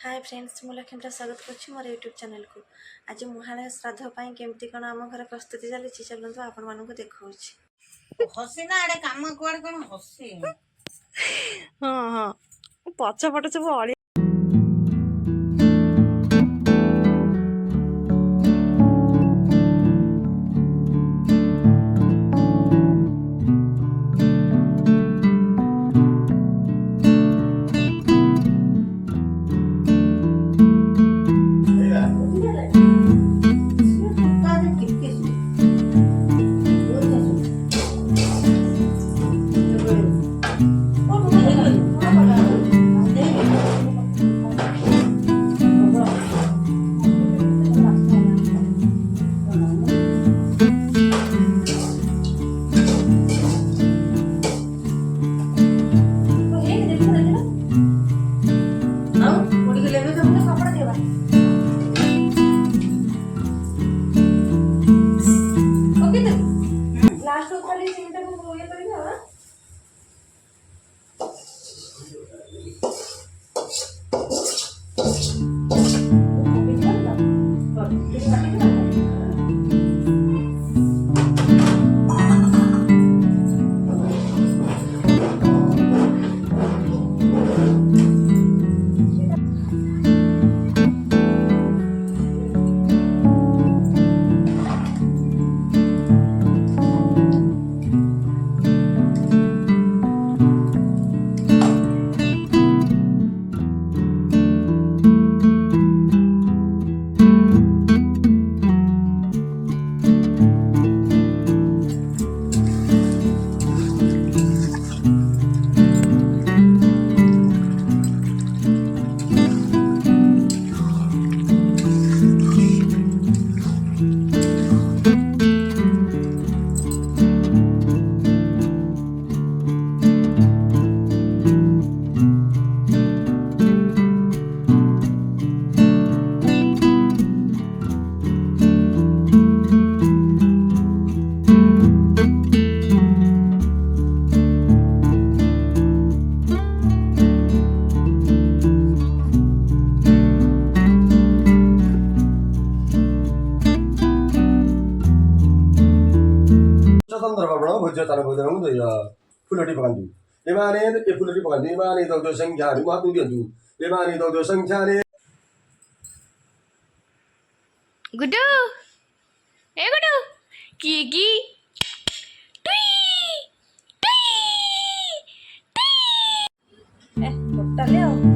Hi friends मु लक्ष्मी स्वागत कर मोर यूट्यूब चैनल को। आज महालय श्राद्ध केमती कौन आम घर प्रस्तुति चली चलते आपण मानक देखा हसी ना आड़े काम कुआड़े कौन हसी हाँ हाँ पछपट सब अड़ी भोज्य तार भोजन फुलटी पकान्तु एमाने ए फुलटी पकान्तु एमाने दौड़ संख्या महत्व दियन्तु एमाने दौड़ संख्या गुड्डू ए गुड्डू की टुई टुई टुई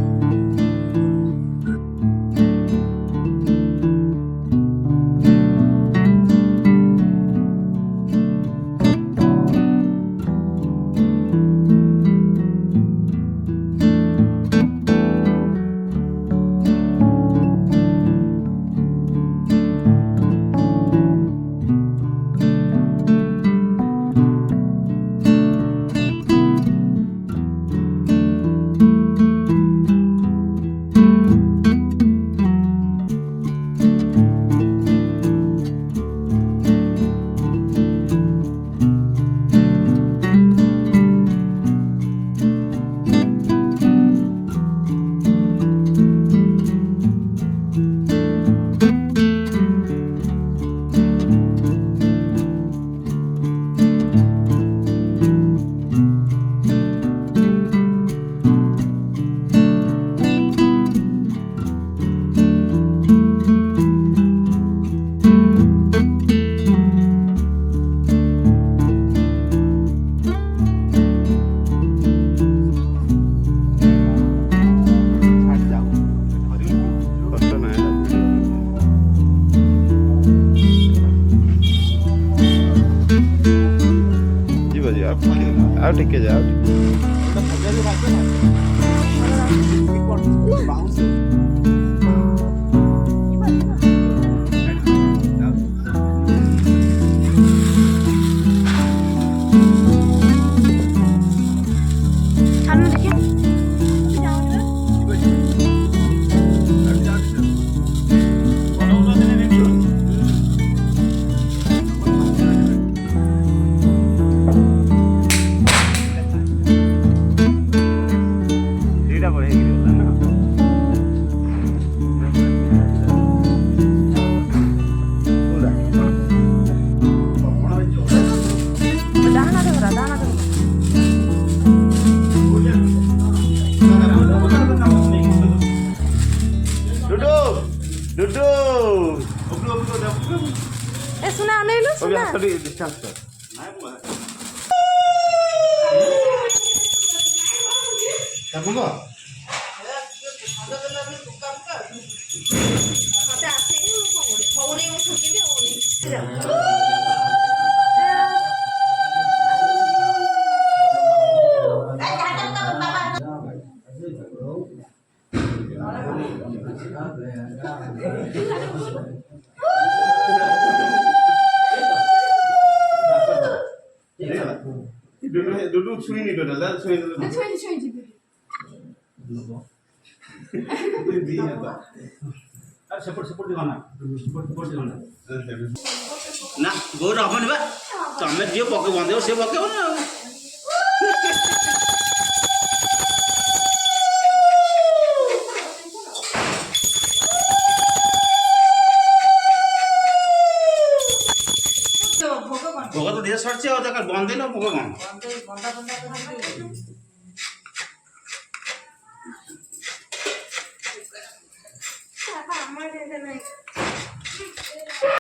आओ टिके जाओ गुड्डू उपलो उपलो देखो ए सुना अनेलु अभी सुना हाथ डिस्टेंस कर नहीं बुआ तब बुआ मते आसेनी मु होउनी मु थकिबी होउनी डुडू छुई नहीं डोडा ला छुई नहीं दिया तो अरे सपोर्ट दिवाना सपोर्ट दिवाना ना गोर अपन बा तमे जे पके बंदेओ से पके ना भोग तो देश सरचे और तक बंदे ना भोग कौन ବନ୍ଧା ବନ୍ଧା